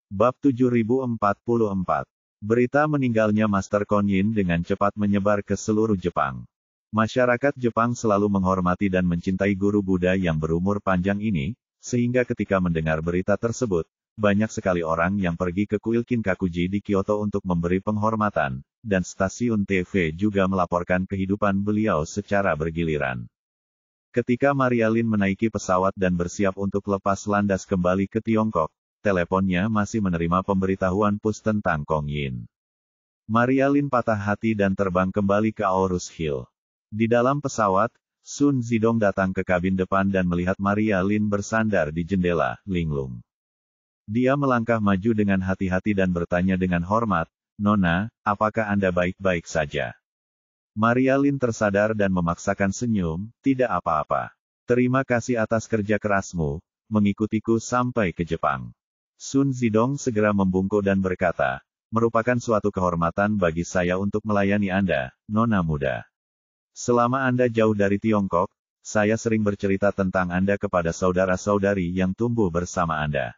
Bab 7044. Berita meninggalnya Master Kuan Yin dengan cepat menyebar ke seluruh Jepang. Masyarakat Jepang selalu menghormati dan mencintai guru Buddha yang berumur panjang ini, sehingga ketika mendengar berita tersebut, banyak sekali orang yang pergi ke kuil Kinkakuji di Kyoto untuk memberi penghormatan, dan stasiun TV juga melaporkan kehidupan beliau secara bergiliran. Ketika Maria Lin menaiki pesawat dan bersiap untuk lepas landas kembali ke Tiongkok, teleponnya masih menerima pemberitahuan pus tentang Kong Yin. Maria Lin patah hati dan terbang kembali ke Aorus Hill. Di dalam pesawat, Sun Zidong datang ke kabin depan dan melihat Maria Lin bersandar di jendela, linglung. Dia melangkah maju dengan hati-hati dan bertanya dengan hormat, "Nona, apakah Anda baik-baik saja?" Maria Lin tersadar dan memaksakan senyum, "Tidak apa-apa. Terima kasih atas kerja kerasmu, mengikutiku sampai ke Jepang." Sun Zidong segera membungkuk dan berkata, "Merupakan suatu kehormatan bagi saya untuk melayani Anda, Nona muda. Selama Anda jauh dari Tiongkok, saya sering bercerita tentang Anda kepada saudara-saudari yang tumbuh bersama Anda.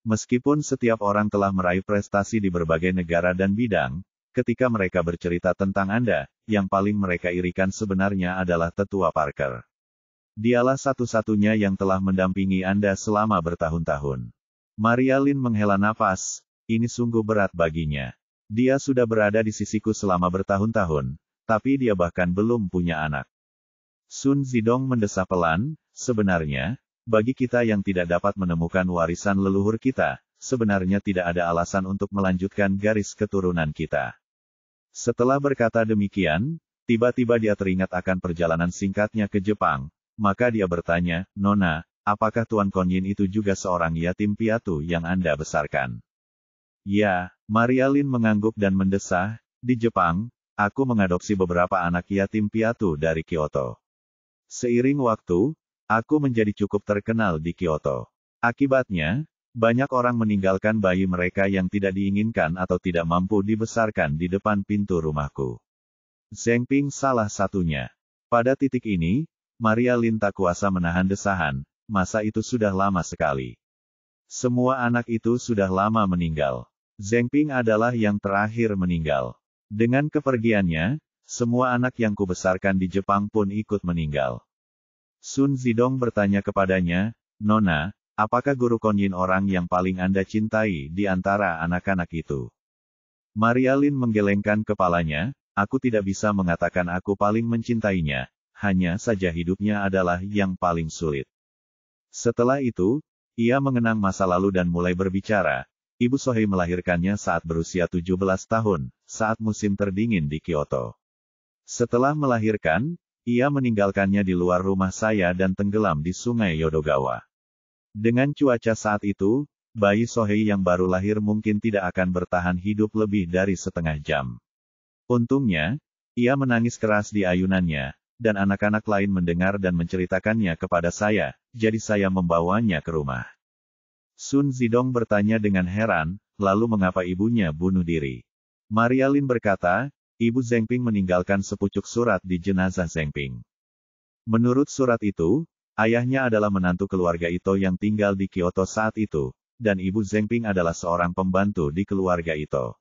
Meskipun setiap orang telah meraih prestasi di berbagai negara dan bidang, ketika mereka bercerita tentang Anda, yang paling mereka irikan sebenarnya adalah Tetua Parker. Dialah satu-satunya yang telah mendampingi Anda selama bertahun-tahun." Maria Lin menghela nafas, ini sungguh berat baginya. Dia sudah berada di sisiku selama bertahun-tahun, tapi dia bahkan belum punya anak. Sun Zidong mendesah pelan, "Sebenarnya, bagi kita yang tidak dapat menemukan warisan leluhur kita, sebenarnya tidak ada alasan untuk melanjutkan garis keturunan kita." Setelah berkata demikian, tiba-tiba dia teringat akan perjalanan singkatnya ke Jepang, maka dia bertanya, "Nona, apakah Tuan Kuan Yin itu juga seorang yatim piatu yang Anda besarkan?" "Ya," Maria Lin mengangguk dan mendesah, "di Jepang, aku mengadopsi beberapa anak yatim piatu dari Kyoto. Seiring waktu, aku menjadi cukup terkenal di Kyoto. Akibatnya, banyak orang meninggalkan bayi mereka yang tidak diinginkan atau tidak mampu dibesarkan di depan pintu rumahku. Zheng Ping salah satunya." Pada titik ini, Maria Lin tak kuasa menahan desahan, masa itu sudah lama sekali. Semua anak itu sudah lama meninggal. Zheng Ping adalah yang terakhir meninggal. Dengan kepergiannya, semua anak yang kubesarkan di Jepang pun ikut meninggal. Sun Zidong bertanya kepadanya, "Nona, apakah Guru Kuan Yin orang yang paling Anda cintai di antara anak-anak itu?" Maria Lin menggelengkan kepalanya, "Aku tidak bisa mengatakan aku paling mencintainya, hanya saja hidupnya adalah yang paling sulit." Setelah itu, ia mengenang masa lalu dan mulai berbicara. Ibu Sohei melahirkannya saat berusia 17 tahun, saat musim terdingin di Kyoto. Setelah melahirkan, ia meninggalkannya di luar rumah saya dan tenggelam di sungai Yodogawa. Dengan cuaca saat itu, bayi Sohei yang baru lahir mungkin tidak akan bertahan hidup lebih dari setengah jam. Untungnya, ia menangis keras di ayunannya, dan anak-anak lain mendengar dan menceritakannya kepada saya, jadi saya membawanya ke rumah. Sun Zidong bertanya dengan heran, "Lalu mengapa ibunya bunuh diri?" Maria Lin berkata, "Ibu Zheng Ping meninggalkan sepucuk surat di jenazah Zheng Ping. Menurut surat itu, ayahnya adalah menantu keluarga Ito yang tinggal di Kyoto saat itu, dan ibu Zheng Ping adalah seorang pembantu di keluarga Ito.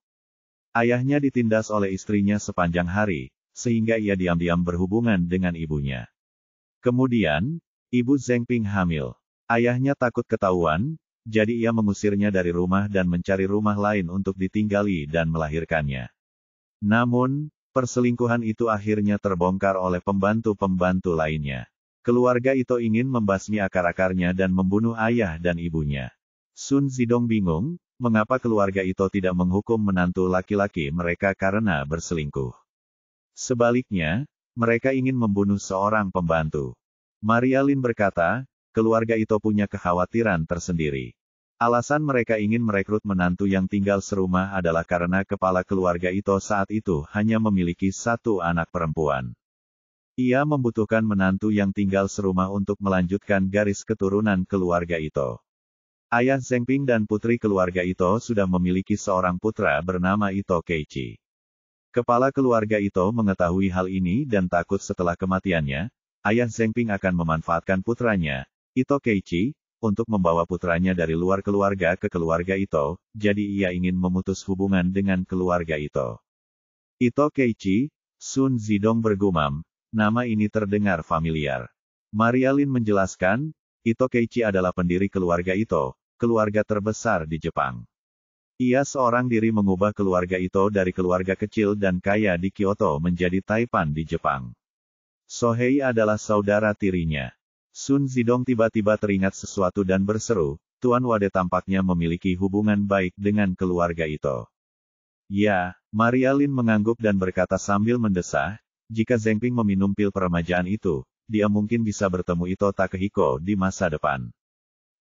Ayahnya ditindas oleh istrinya sepanjang hari, sehingga ia diam-diam berhubungan dengan ibunya. Kemudian, ibu Zheng Ping hamil. Ayahnya takut ketahuan, jadi ia mengusirnya dari rumah dan mencari rumah lain untuk ditinggali dan melahirkannya. Namun, perselingkuhan itu akhirnya terbongkar oleh pembantu-pembantu lainnya. Keluarga Ito ingin membasmi akar-akarnya dan membunuh ayah dan ibunya." Sun Zidong bingung, mengapa keluarga Ito tidak menghukum menantu laki-laki mereka karena berselingkuh. Sebaliknya, mereka ingin membunuh seorang pembantu. Maria Lin berkata, keluarga Ito punya kekhawatiran tersendiri. Alasan mereka ingin merekrut menantu yang tinggal serumah adalah karena kepala keluarga Ito saat itu hanya memiliki satu anak perempuan. Ia membutuhkan menantu yang tinggal serumah untuk melanjutkan garis keturunan keluarga Ito. Ayah Zheng Ping dan putri keluarga Ito sudah memiliki seorang putra bernama Ito Keiichi. Kepala keluarga Ito mengetahui hal ini dan takut setelah kematiannya, ayah Zheng Ping akan memanfaatkan putranya, Ito Keiichi, untuk membawa putranya dari luar keluarga ke keluarga Ito, jadi ia ingin memutus hubungan dengan keluarga Ito. Ito Keiichi, Sun Zidong bergumam, nama ini terdengar familiar. Maria Lin menjelaskan, Ito Keiichi adalah pendiri keluarga Ito, keluarga terbesar di Jepang. Ia seorang diri mengubah keluarga Ito dari keluarga kecil dan kaya di Kyoto menjadi Taipan di Jepang. Sohei adalah saudara tirinya. Sun Zidong tiba-tiba teringat sesuatu dan berseru, Tuan Wade tampaknya memiliki hubungan baik dengan keluarga Ito. Ya, Maria Lin mengangguk dan berkata sambil mendesah, jika Zhengping meminum pil peremajaan itu, dia mungkin bisa bertemu Ito Takehiko di masa depan.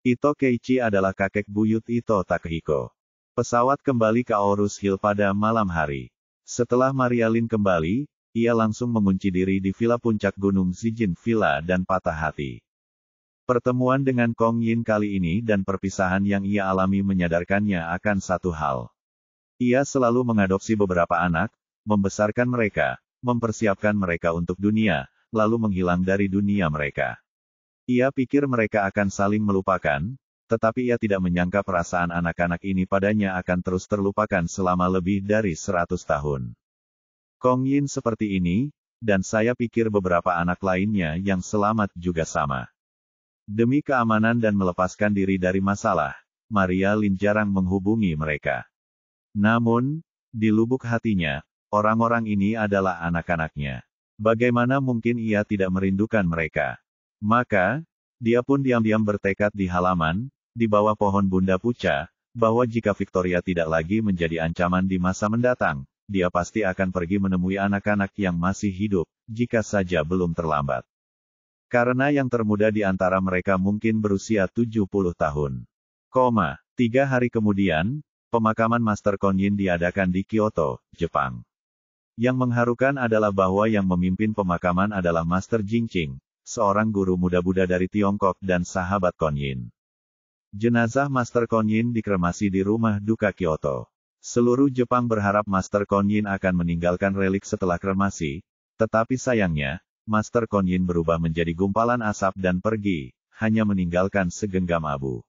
Ito Keiichi adalah kakek buyut Ito Takehiko. Pesawat kembali ke Aorus Hill pada malam hari. Setelah Maria Lin kembali, ia langsung mengunci diri di villa puncak Gunung Zijin Villa dan patah hati. Pertemuan dengan Kong Yin kali ini dan perpisahan yang ia alami menyadarkannya akan satu hal. Ia selalu mengadopsi beberapa anak, membesarkan mereka, mempersiapkan mereka untuk dunia, lalu menghilang dari dunia mereka. Ia pikir mereka akan saling melupakan, tetapi ia tidak menyangka perasaan anak-anak ini padanya akan terus terlupakan selama lebih dari 100 tahun. Kong Yin seperti ini, dan saya pikir beberapa anak lainnya yang selamat juga sama. Demi keamanan dan melepaskan diri dari masalah, Maria Lin jarang menghubungi mereka. Namun, di lubuk hatinya, orang-orang ini adalah anak-anaknya. Bagaimana mungkin ia tidak merindukan mereka? Maka, dia pun diam-diam bertekad di halaman, di bawah pohon Bunda Puca, bahwa jika Victoria tidak lagi menjadi ancaman di masa mendatang, dia pasti akan pergi menemui anak-anak yang masih hidup, jika saja belum terlambat. Karena yang termuda di antara mereka mungkin berusia 70 tahun. 3 hari kemudian, pemakaman Master Kuan Yin diadakan di Kyoto, Jepang. Yang mengharukan adalah bahwa yang memimpin pemakaman adalah Master Jingqing, seorang guru muda Buddha dari Tiongkok dan sahabat Kuan Yin. Jenazah Master Kuan Yin dikremasi di rumah duka Kyoto. Seluruh Jepang berharap Master Kuan Yin akan meninggalkan relik setelah kremasi, tetapi sayangnya, Master Kuan Yin berubah menjadi gumpalan asap dan pergi, hanya meninggalkan segenggam abu.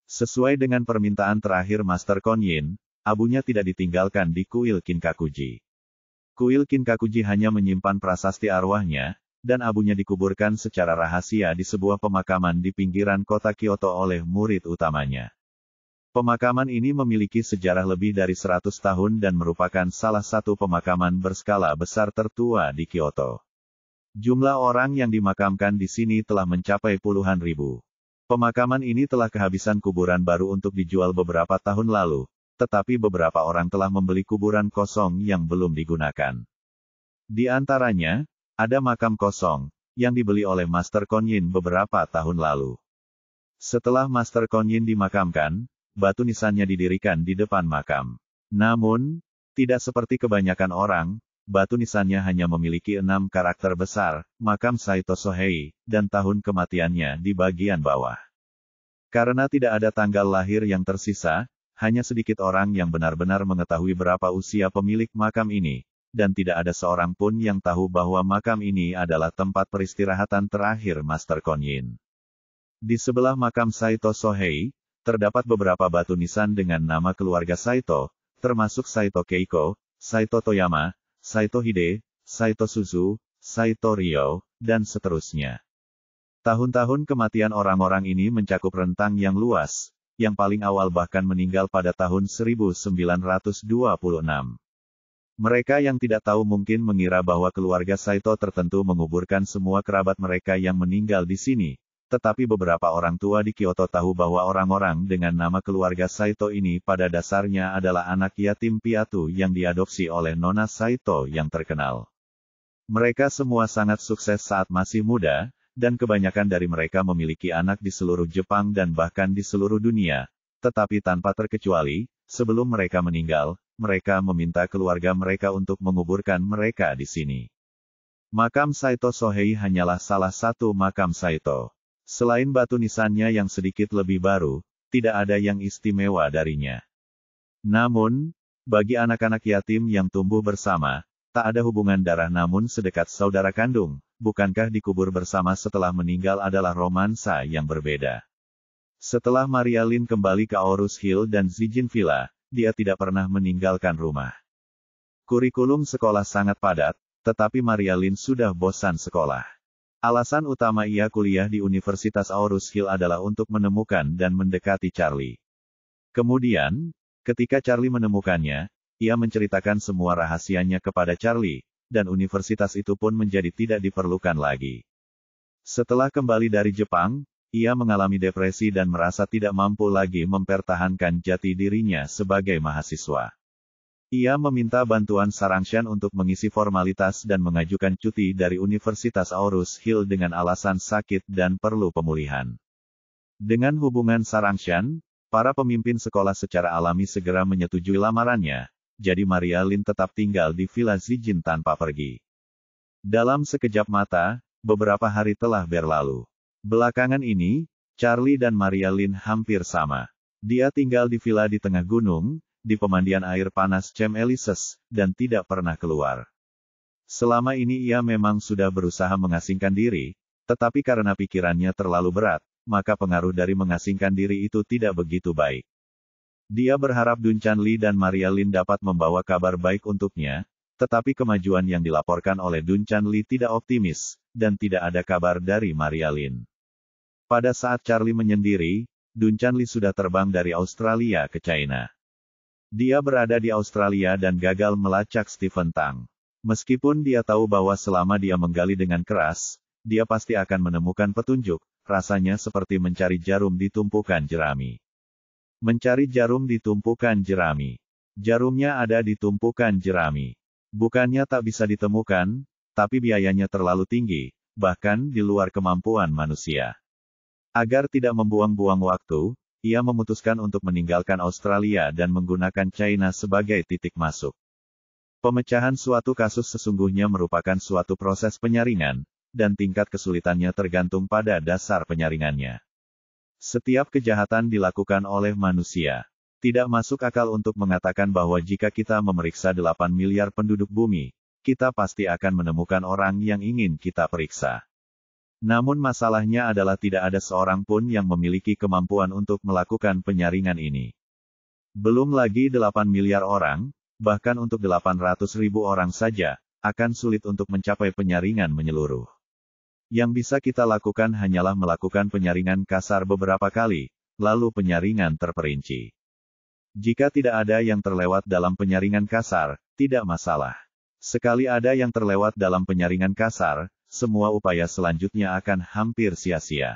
Sesuai dengan permintaan terakhir Master Kuan Yin, abunya tidak ditinggalkan di kuil Kinkakuji. Kuil Kinkakuji hanya menyimpan prasasti arwahnya, dan abunya dikuburkan secara rahasia di sebuah pemakaman di pinggiran kota Kyoto oleh murid utamanya. Pemakaman ini memiliki sejarah lebih dari 100 tahun dan merupakan salah satu pemakaman berskala besar tertua di Kyoto. Jumlah orang yang dimakamkan di sini telah mencapai puluhan ribu. Pemakaman ini telah kehabisan kuburan baru untuk dijual beberapa tahun lalu, tetapi beberapa orang telah membeli kuburan kosong yang belum digunakan. Di antaranya, ada makam kosong, yang dibeli oleh Master Kuan Yin beberapa tahun lalu. Setelah Master Kuan Yin dimakamkan, batu nisannya didirikan di depan makam. Namun, tidak seperti kebanyakan orang, batu nisannya hanya memiliki 6 karakter besar, makam Saito Sohei, dan tahun kematiannya di bagian bawah. Karena tidak ada tanggal lahir yang tersisa, hanya sedikit orang yang benar-benar mengetahui berapa usia pemilik makam ini, dan tidak ada seorang pun yang tahu bahwa makam ini adalah tempat peristirahatan terakhir Master Kuan Yin. Di sebelah makam Saito Sohei, terdapat beberapa batu nisan dengan nama keluarga Saito, termasuk Saito Keiko, Saito Toyama, Saito Hide, Saito Suzu, Saito Ryo, dan seterusnya. Tahun-tahun kematian orang-orang ini mencakup rentang yang luas, yang paling awal bahkan meninggal pada tahun 1926. Mereka yang tidak tahu mungkin mengira bahwa keluarga Saito tertentu menguburkan semua kerabat mereka yang meninggal di sini, tetapi beberapa orang tua di Kyoto tahu bahwa orang-orang dengan nama keluarga Saito ini pada dasarnya adalah anak yatim piatu yang diadopsi oleh Nona Saito yang terkenal. Mereka semua sangat sukses saat masih muda, dan kebanyakan dari mereka memiliki anak di seluruh Jepang dan bahkan di seluruh dunia, tetapi tanpa terkecuali, sebelum mereka meninggal, mereka meminta keluarga mereka untuk menguburkan mereka di sini. Makam Saito Sohei hanyalah salah satu makam Saito. Selain batu nisannya yang sedikit lebih baru, tidak ada yang istimewa darinya. Namun, bagi anak-anak yatim yang tumbuh bersama, tak ada hubungan darah namun sedekat saudara kandung, bukankah dikubur bersama setelah meninggal adalah romansa yang berbeda. Setelah Maria Lynn kembali ke Aurus Hill dan Zijin Villa, dia tidak pernah meninggalkan rumah. Kurikulum sekolah sangat padat, tetapi Maria Lynn sudah bosan sekolah. Alasan utama ia kuliah di Universitas Aurus Hill adalah untuk menemukan dan mendekati Charlie. Kemudian, ketika Charlie menemukannya, ia menceritakan semua rahasianya kepada Charlie, dan universitas itu pun menjadi tidak diperlukan lagi. Setelah kembali dari Jepang, ia mengalami depresi dan merasa tidak mampu lagi mempertahankan jati dirinya sebagai mahasiswa. Ia meminta bantuan Sarangshan untuk mengisi formalitas dan mengajukan cuti dari Universitas Aurus Hill dengan alasan sakit dan perlu pemulihan. Dengan hubungan Sarangshan, para pemimpin sekolah secara alami segera menyetujui lamarannya, jadi Maria Lynn tetap tinggal di Villa Zijin tanpa pergi. Dalam sekejap mata, beberapa hari telah berlalu. Belakangan ini, Charlie dan Maria Lynn hampir sama. Dia tinggal di villa di tengah gunung, di pemandian air panas Chem Elises, dan tidak pernah keluar. Selama ini ia memang sudah berusaha mengasingkan diri, tetapi karena pikirannya terlalu berat, maka pengaruh dari mengasingkan diri itu tidak begitu baik. Dia berharap Dun Chanli dan Maria Lynn dapat membawa kabar baik untuknya, tetapi kemajuan yang dilaporkan oleh Dun Chanli tidak optimis, dan tidak ada kabar dari Maria Lynn. Pada saat Charlie menyendiri, Dun Chanli sudah terbang dari Australia ke China. Dia berada di Australia dan gagal melacak Stephen Tang. Meskipun dia tahu bahwa selama dia menggali dengan keras, dia pasti akan menemukan petunjuk, rasanya seperti mencari jarum di tumpukan jerami. Mencari jarum di tumpukan jerami. Jarumnya ada di tumpukan jerami. Bukannya tak bisa ditemukan, tapi biayanya terlalu tinggi, bahkan di luar kemampuan manusia. Agar tidak membuang-buang waktu, ia memutuskan untuk meninggalkan Australia dan menggunakan China sebagai titik masuk. Pemecahan suatu kasus sesungguhnya merupakan suatu proses penyaringan, dan tingkat kesulitannya tergantung pada dasar penyaringannya. Setiap kejahatan dilakukan oleh manusia. Tidak masuk akal untuk mengatakan bahwa jika kita memeriksa 8 miliar penduduk bumi, kita pasti akan menemukan orang yang ingin kita periksa. Namun masalahnya adalah tidak ada seorang pun yang memiliki kemampuan untuk melakukan penyaringan ini. Belum lagi 8 miliar orang, bahkan untuk 800.000 orang saja, akan sulit untuk mencapai penyaringan menyeluruh. Yang bisa kita lakukan hanyalah melakukan penyaringan kasar beberapa kali, lalu penyaringan terperinci. Jika tidak ada yang terlewat dalam penyaringan kasar, tidak masalah. Sekali ada yang terlewat dalam penyaringan kasar, semua upaya selanjutnya akan hampir sia-sia.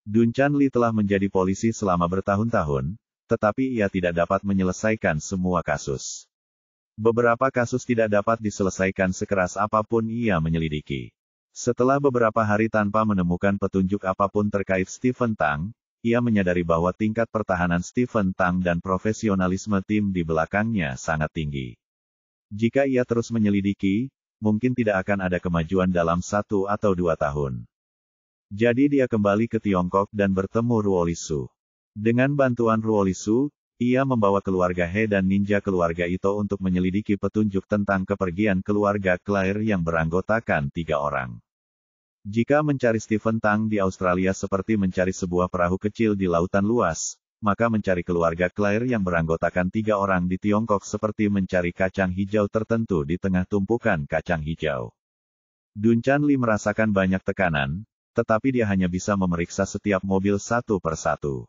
Dun Chanli telah menjadi polisi selama bertahun-tahun, tetapi ia tidak dapat menyelesaikan semua kasus. Beberapa kasus tidak dapat diselesaikan sekeras apapun ia menyelidiki. Setelah beberapa hari tanpa menemukan petunjuk apapun terkait Stephen Tang, ia menyadari bahwa tingkat pertahanan Stephen Tang dan profesionalisme tim di belakangnya sangat tinggi. Jika ia terus menyelidiki, mungkin tidak akan ada kemajuan dalam 1 atau 2 tahun. Jadi dia kembali ke Tiongkok dan bertemu Ruo Lisu. Dengan bantuan Ruo Lisu, ia membawa keluarga He dan ninja keluarga Ito untuk menyelidiki petunjuk tentang kepergian keluarga Claire yang beranggotakan 3 orang. Jika mencari Stephen Tang di Australia seperti mencari sebuah perahu kecil di lautan luas, maka mencari keluarga Claire yang beranggotakan 3 orang di Tiongkok seperti mencari kacang hijau tertentu di tengah tumpukan kacang hijau. Dun Chanli merasakan banyak tekanan, tetapi dia hanya bisa memeriksa setiap mobil satu persatu.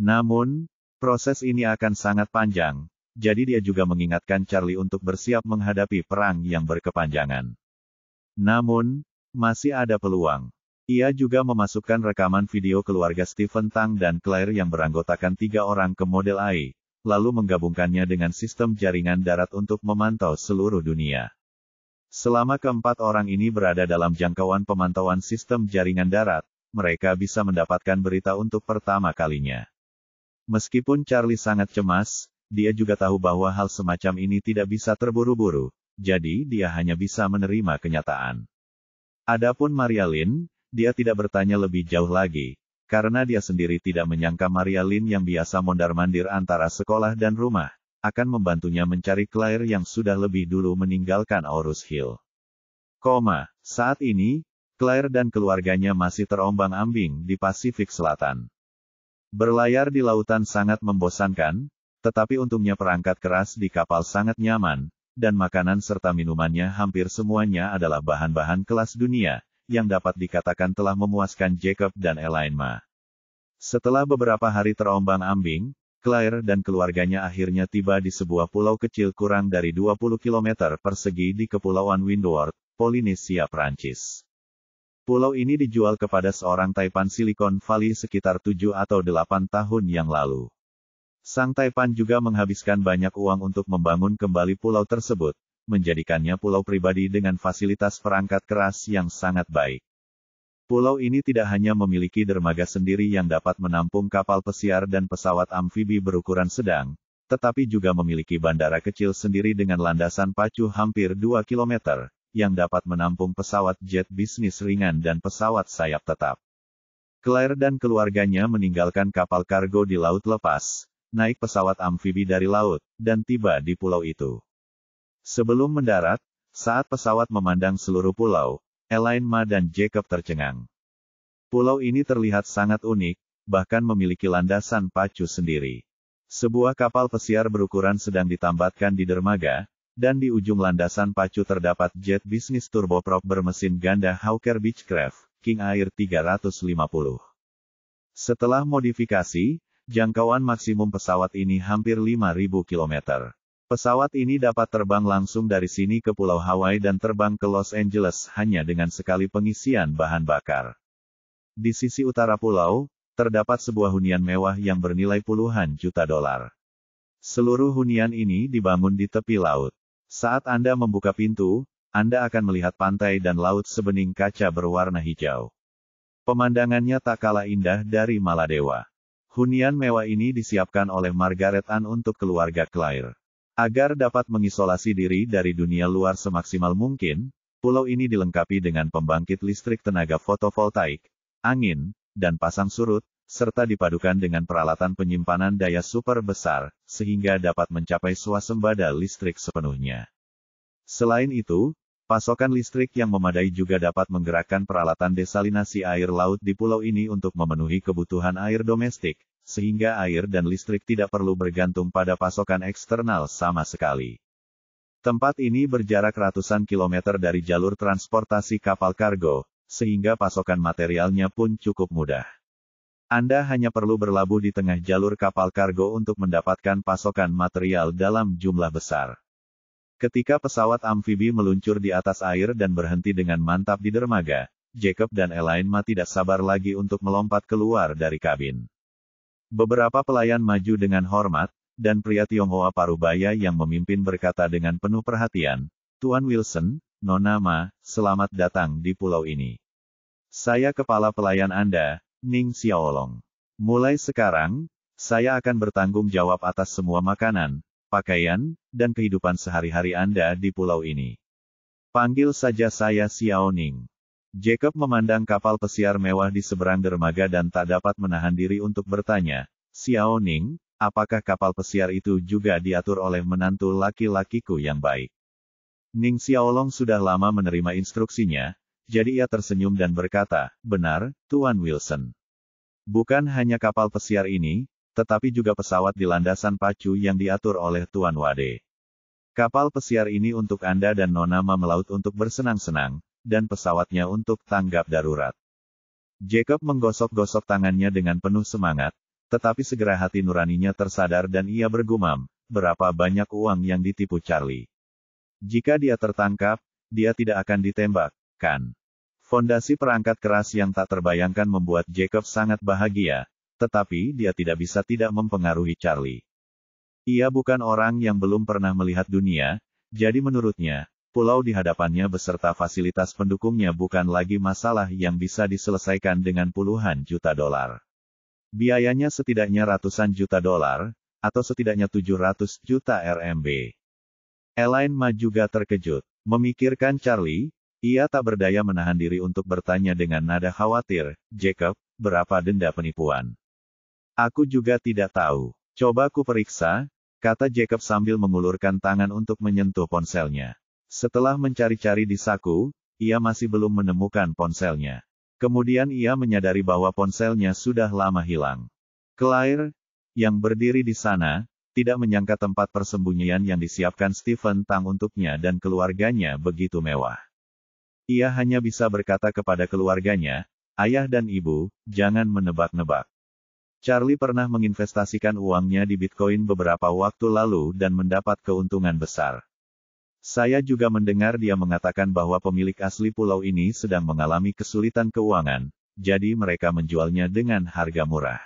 Namun, proses ini akan sangat panjang, jadi dia juga mengingatkan Charlie untuk bersiap menghadapi perang yang berkepanjangan. Namun, masih ada peluang. Ia juga memasukkan rekaman video keluarga Stephen Tang dan Claire yang beranggotakan 3 orang ke model AI, lalu menggabungkannya dengan sistem jaringan darat untuk memantau seluruh dunia. Selama keempat orang ini berada dalam jangkauan pemantauan sistem jaringan darat, mereka bisa mendapatkan berita untuk pertama kalinya. Meskipun Charlie sangat cemas, dia juga tahu bahwa hal semacam ini tidak bisa terburu-buru, jadi dia hanya bisa menerima kenyataan. Adapun Maria Lynn, dia tidak bertanya lebih jauh lagi, karena dia sendiri tidak menyangka Maria Lynn yang biasa mondar-mandir antara sekolah dan rumah, akan membantunya mencari Claire yang sudah lebih dulu meninggalkan Aurus Hill. Saat ini, Claire dan keluarganya masih terombang-ambing di Pasifik Selatan. Berlayar di lautan sangat membosankan, tetapi untungnya perangkat keras di kapal sangat nyaman, dan makanan serta minumannya hampir semuanya adalah bahan-bahan kelas dunia, yang dapat dikatakan telah memuaskan Jacob dan Elaine Ma. Setelah beberapa hari terombang-ambing, Claire dan keluarganya akhirnya tiba di sebuah pulau kecil kurang dari 20 km persegi di Kepulauan Windward, Polinesia, Prancis. Pulau ini dijual kepada seorang Taipan Silicon Valley sekitar 7 atau 8 tahun yang lalu. Sang Taipan juga menghabiskan banyak uang untuk membangun kembali pulau tersebut, menjadikannya pulau pribadi dengan fasilitas perangkat keras yang sangat baik. Pulau ini tidak hanya memiliki dermaga sendiri yang dapat menampung kapal pesiar dan pesawat amfibi berukuran sedang, tetapi juga memiliki bandara kecil sendiri dengan landasan pacu hampir 2 km, yang dapat menampung pesawat jet bisnis ringan dan pesawat sayap tetap. Claire dan keluarganya meninggalkan kapal kargo di laut lepas, naik pesawat amfibi dari laut, dan tiba di pulau itu. Sebelum mendarat, saat pesawat memandang seluruh pulau, Elaine Ma dan Jacob tercengang. Pulau ini terlihat sangat unik, bahkan memiliki landasan pacu sendiri. Sebuah kapal pesiar berukuran sedang ditambatkan di dermaga, dan di ujung landasan pacu terdapat jet bisnis turboprop bermesin ganda Hawker Beechcraft, King Air 350. Setelah modifikasi, jangkauan maksimum pesawat ini hampir 5.000 km. Pesawat ini dapat terbang langsung dari sini ke Pulau Hawaii dan terbang ke Los Angeles hanya dengan sekali pengisian bahan bakar. Di sisi utara pulau, terdapat sebuah hunian mewah yang bernilai puluhan juta dolar. Seluruh hunian ini dibangun di tepi laut. Saat Anda membuka pintu, Anda akan melihat pantai dan laut sebening kaca berwarna hijau. Pemandangannya tak kalah indah dari Maladewa. Hunian mewah ini disiapkan oleh Margaret Ann untuk keluarga Claire. Agar dapat mengisolasi diri dari dunia luar semaksimal mungkin, pulau ini dilengkapi dengan pembangkit listrik tenaga fotovoltaik, angin, dan pasang surut, serta dipadukan dengan peralatan penyimpanan daya super besar, sehingga dapat mencapai swasembada listrik sepenuhnya. Selain itu, pasokan listrik yang memadai juga dapat menggerakkan peralatan desalinasi air laut di pulau ini untuk memenuhi kebutuhan air domestik, sehingga air dan listrik tidak perlu bergantung pada pasokan eksternal sama sekali. Tempat ini berjarak ratusan kilometer dari jalur transportasi kapal kargo, sehingga pasokan materialnya pun cukup mudah. Anda hanya perlu berlabuh di tengah jalur kapal kargo untuk mendapatkan pasokan material dalam jumlah besar. Ketika pesawat amfibi meluncur di atas air dan berhenti dengan mantap di dermaga, Jacob dan Elaine Ma tidak sabar lagi untuk melompat keluar dari kabin. Beberapa pelayan maju dengan hormat, dan pria Tionghoa parubaya yang memimpin berkata dengan penuh perhatian, "Tuan Wilson, Nona Ma, selamat datang di pulau ini. Saya kepala pelayan Anda, Ning Xiaolong. Mulai sekarang, saya akan bertanggung jawab atas semua makanan, pakaian, dan kehidupan sehari-hari Anda di pulau ini. Panggil saja saya Xiao Ning." Jacob memandang kapal pesiar mewah di seberang dermaga dan tak dapat menahan diri untuk bertanya, "Xiao Ning, apakah kapal pesiar itu juga diatur oleh menantu laki-lakiku yang baik?" Ning Xiaolong sudah lama menerima instruksinya, jadi ia tersenyum dan berkata, "Benar, Tuan Wilson. Bukan hanya kapal pesiar ini, tetapi juga pesawat di landasan pacu yang diatur oleh Tuan Wade. Kapal pesiar ini untuk Anda dan Nona Ma melaut untuk bersenang-senang, dan pesawatnya untuk tanggap darurat." Jacob menggosok-gosok tangannya dengan penuh semangat, tetapi segera hati nuraninya tersadar dan ia bergumam, berapa banyak uang yang ditipu Charlie. Jika dia tertangkap, dia tidak akan ditembak, kan? Fondasi perangkat keras yang tak terbayangkan membuat Jacob sangat bahagia, tetapi dia tidak bisa tidak mempengaruhi Charlie. Ia bukan orang yang belum pernah melihat dunia, jadi menurutnya, pulau di hadapannya beserta fasilitas pendukungnya bukan lagi masalah yang bisa diselesaikan dengan puluhan juta dolar. Biayanya setidaknya ratusan juta dolar, atau setidaknya 700 juta RMB. Elaine Ma juga terkejut. Memikirkan Charlie, ia tak berdaya menahan diri untuk bertanya dengan nada khawatir, "Jacob, berapa denda penipuan?" "Aku juga tidak tahu. Coba ku periksa," kata Jacob sambil mengulurkan tangan untuk menyentuh ponselnya. Setelah mencari-cari di saku, ia masih belum menemukan ponselnya. Kemudian ia menyadari bahwa ponselnya sudah lama hilang. Claire, yang berdiri di sana, tidak menyangka tempat persembunyian yang disiapkan Stephen Tang untuknya dan keluarganya begitu mewah. Ia hanya bisa berkata kepada keluarganya, "Ayah dan Ibu, jangan menebak-nebak. Charlie pernah menginvestasikan uangnya di Bitcoin beberapa waktu lalu dan mendapat keuntungan besar. Saya juga mendengar dia mengatakan bahwa pemilik asli pulau ini sedang mengalami kesulitan keuangan, jadi mereka menjualnya dengan harga murah.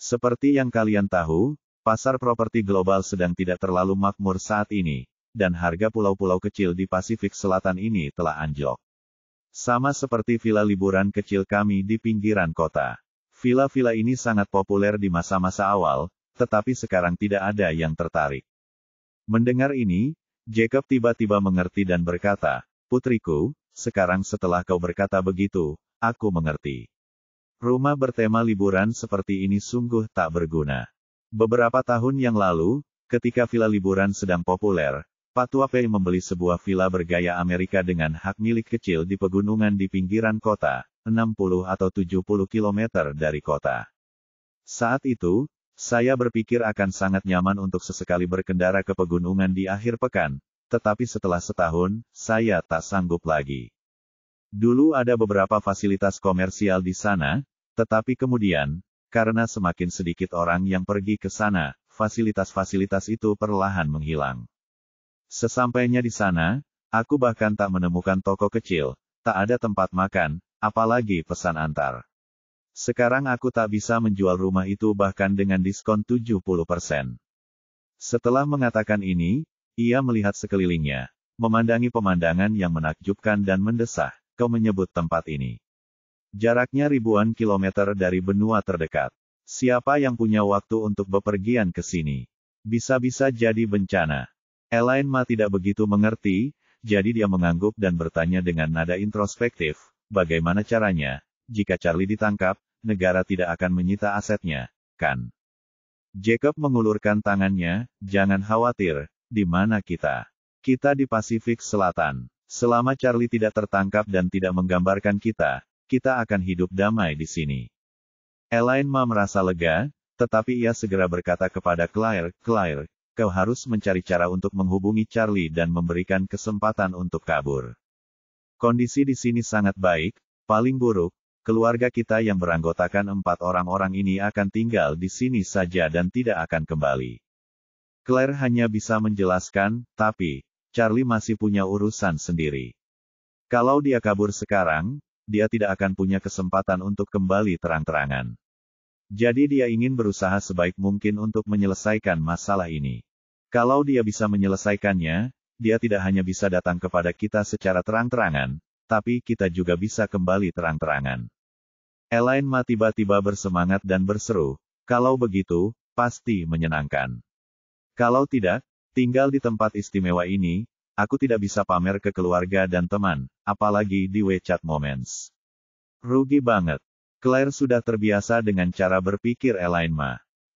Seperti yang kalian tahu, pasar properti global sedang tidak terlalu makmur saat ini, dan harga pulau-pulau kecil di Pasifik Selatan ini telah anjlok. Sama seperti villa liburan kecil kami di pinggiran kota. Villa-villa ini sangat populer di masa-masa awal, tetapi sekarang tidak ada yang tertarik." Mendengar ini, Jacob tiba-tiba mengerti dan berkata, "Putriku, sekarang setelah kau berkata begitu, aku mengerti. Rumah bertema liburan seperti ini sungguh tak berguna. Beberapa tahun yang lalu, ketika villa liburan sedang populer, Pak Tua Pei membeli sebuah villa bergaya Amerika dengan hak milik kecil di pegunungan di pinggiran kota, 60 atau 70 km dari kota. Saat itu, saya berpikir akan sangat nyaman untuk sesekali berkendara ke pegunungan di akhir pekan, tetapi setelah setahun, saya tak sanggup lagi. Dulu ada beberapa fasilitas komersial di sana, tetapi kemudian, karena semakin sedikit orang yang pergi ke sana, fasilitas-fasilitas itu perlahan menghilang. Sesampainya di sana, aku bahkan tak menemukan toko kecil, tak ada tempat makan, apalagi pesan antar. Sekarang aku tak bisa menjual rumah itu bahkan dengan diskon 70%. Setelah mengatakan ini, ia melihat sekelilingnya, memandangi pemandangan yang menakjubkan dan mendesah. "Kau menyebut tempat ini. Jaraknya ribuan kilometer dari benua terdekat. Siapa yang punya waktu untuk bepergian ke sini? Bisa-bisa jadi bencana." Elaine Ma tidak begitu mengerti, jadi dia mengangguk dan bertanya dengan nada introspektif, "Bagaimana caranya? Jika Charlie ditangkap, negara tidak akan menyita asetnya, kan?" Jacob mengulurkan tangannya, "Jangan khawatir, di mana kita? Kita di Pasifik Selatan. Selama Charlie tidak tertangkap dan tidak menggambarkan kita, kita akan hidup damai di sini." Elaine Ma merasa lega, tetapi ia segera berkata kepada Claire, "Claire, kau harus mencari cara untuk menghubungi Charlie dan memberikan kesempatan untuk kabur. Kondisi di sini sangat baik, paling buruk, keluarga kita yang beranggotakan 4 orang-orang ini akan tinggal di sini saja dan tidak akan kembali." Claire hanya bisa menjelaskan, "Tapi, Charlie masih punya urusan sendiri. Kalau dia kabur sekarang, dia tidak akan punya kesempatan untuk kembali terang-terangan. Jadi dia ingin berusaha sebaik mungkin untuk menyelesaikan masalah ini. Kalau dia bisa menyelesaikannya, dia tidak hanya bisa datang kepada kita secara terang-terangan, tapi kita juga bisa kembali terang-terangan." Elaine Ma tiba-tiba bersemangat dan berseru, "Kalau begitu, pasti menyenangkan. Kalau tidak, tinggal di tempat istimewa ini, aku tidak bisa pamer ke keluarga dan teman, apalagi di WeChat Moments. Rugi banget." Claire sudah terbiasa dengan cara berpikir Elaine Ma.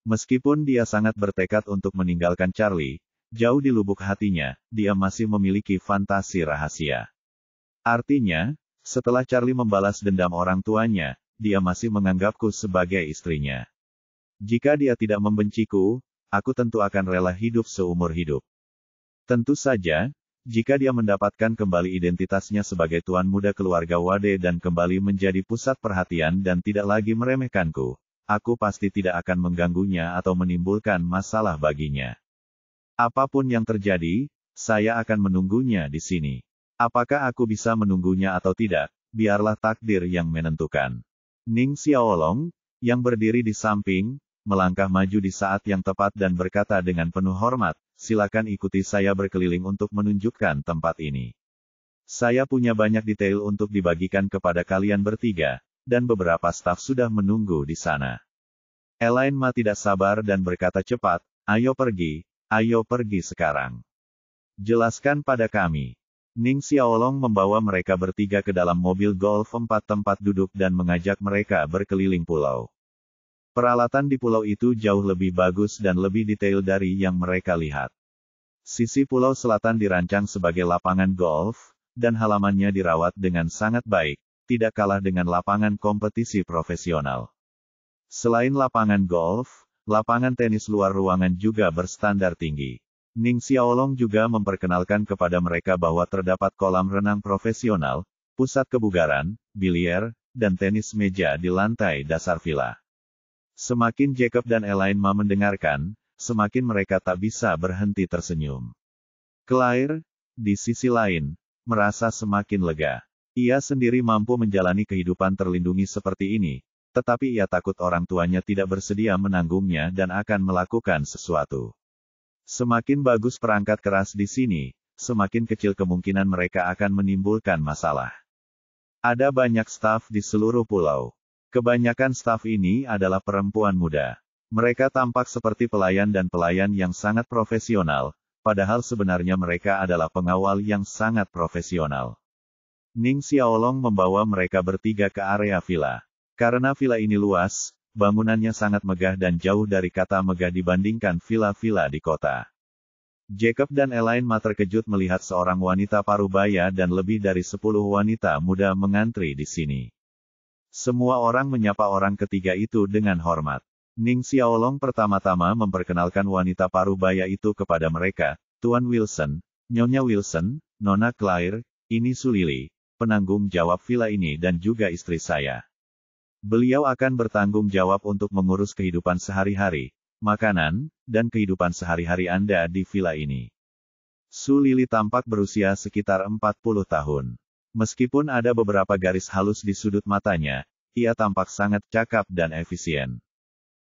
Meskipun dia sangat bertekad untuk meninggalkan Charlie, jauh di lubuk hatinya, dia masih memiliki fantasi rahasia. Artinya, setelah Charlie membalas dendam orang tuanya, dia masih menganggapku sebagai istrinya. Jika dia tidak membenciku, aku tentu akan rela hidup seumur hidup. Tentu saja, jika dia mendapatkan kembali identitasnya sebagai tuan muda keluarga Wade dan kembali menjadi pusat perhatian dan tidak lagi meremehkanku, aku pasti tidak akan mengganggunya atau menimbulkan masalah baginya. Apapun yang terjadi, saya akan menunggunya di sini. Apakah aku bisa menunggunya atau tidak, biarlah takdir yang menentukan." Ning Xiaolong, yang berdiri di samping, melangkah maju di saat yang tepat dan berkata dengan penuh hormat, "Silakan ikuti saya berkeliling untuk menunjukkan tempat ini. Saya punya banyak detail untuk dibagikan kepada kalian bertiga, dan beberapa staf sudah menunggu di sana." Elaine Ma tidak sabar dan berkata cepat, ayo pergi sekarang. Jelaskan pada kami." Ning Xiaolong membawa mereka bertiga ke dalam mobil golf 4 tempat duduk dan mengajak mereka berkeliling pulau. Peralatan di pulau itu jauh lebih bagus dan lebih detail dari yang mereka lihat. Sisi pulau selatan dirancang sebagai lapangan golf, dan halamannya dirawat dengan sangat baik, tidak kalah dengan lapangan kompetisi profesional. Selain lapangan golf, lapangan tenis luar ruangan juga berstandar tinggi. Ning Xiaolong juga memperkenalkan kepada mereka bahwa terdapat kolam renang profesional, pusat kebugaran, biliar, dan tenis meja di lantai dasar villa. Semakin Jacob dan Elaine Ma mendengarkan, semakin mereka tak bisa berhenti tersenyum. Claire, di sisi lain, merasa semakin lega. Ia sendiri mampu menjalani kehidupan terlindungi seperti ini, tetapi ia takut orang tuanya tidak bersedia menanggungnya dan akan melakukan sesuatu. Semakin bagus perangkat keras di sini, semakin kecil kemungkinan mereka akan menimbulkan masalah. Ada banyak staf di seluruh pulau. Kebanyakan staf ini adalah perempuan muda. Mereka tampak seperti pelayan dan pelayan yang sangat profesional, padahal sebenarnya mereka adalah pengawal yang sangat profesional. Ning Xiaolong membawa mereka bertiga ke area villa. Karena villa ini luas, bangunannya sangat megah dan jauh dari kata megah dibandingkan villa-villa di kota. Jacob dan Elaine Ma terkejut melihat seorang wanita parubaya dan lebih dari 10 wanita muda mengantri di sini. Semua orang menyapa orang ketiga itu dengan hormat. Ning Xiaolong pertama-tama memperkenalkan wanita parubaya itu kepada mereka, Tuan Wilson, Nyonya Wilson, Nona Claire, ini Su Lili, penanggung jawab villa ini dan juga istri saya. Beliau akan bertanggung jawab untuk mengurus kehidupan sehari-hari, makanan, dan kehidupan sehari-hari Anda di villa ini. Su Lili tampak berusia sekitar 40 tahun. Meskipun ada beberapa garis halus di sudut matanya, ia tampak sangat cakap dan efisien.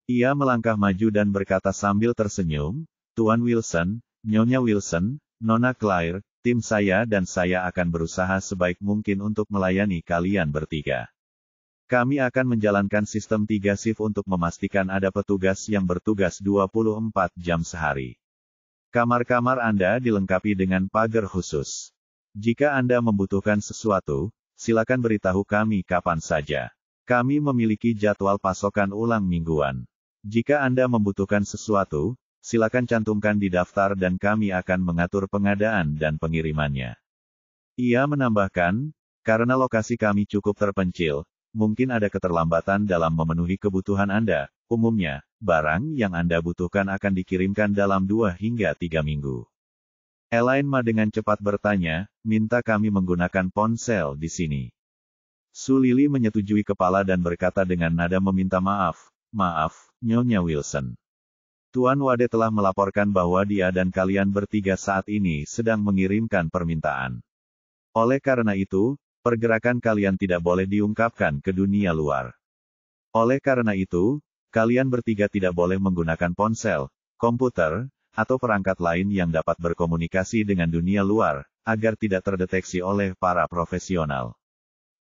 Ia melangkah maju dan berkata sambil tersenyum, Tuan Wilson, Nyonya Wilson, Nona Claire, tim saya dan saya akan berusaha sebaik mungkin untuk melayani kalian bertiga. Kami akan menjalankan sistem 3 shift untuk memastikan ada petugas yang bertugas 24 jam sehari. Kamar-kamar Anda dilengkapi dengan pagar khusus. Jika Anda membutuhkan sesuatu, silakan beritahu kami kapan saja. Kami memiliki jadwal pasokan ulang mingguan. Jika Anda membutuhkan sesuatu, silakan cantumkan di daftar dan kami akan mengatur pengadaan dan pengirimannya. Ia menambahkan, karena lokasi kami cukup terpencil, mungkin ada keterlambatan dalam memenuhi kebutuhan Anda. Umumnya, barang yang Anda butuhkan akan dikirimkan dalam 2 hingga 3 minggu. Elaine Ma dengan cepat bertanya, minta kami menggunakan ponsel di sini. Su Lili menyetujui kepala dan berkata dengan nada meminta maaf, maaf, Nyonya Wilson. Tuan Wade telah melaporkan bahwa dia dan kalian bertiga saat ini sedang mengirimkan permintaan. Oleh karena itu, pergerakan kalian tidak boleh diungkapkan ke dunia luar. Oleh karena itu, kalian bertiga tidak boleh menggunakan ponsel, komputer, atau perangkat lain yang dapat berkomunikasi dengan dunia luar, agar tidak terdeteksi oleh para profesional.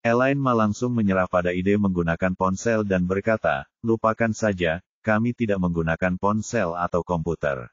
Elaine Ma langsung menyerah pada ide menggunakan ponsel dan berkata, lupakan saja, kami tidak menggunakan ponsel atau komputer.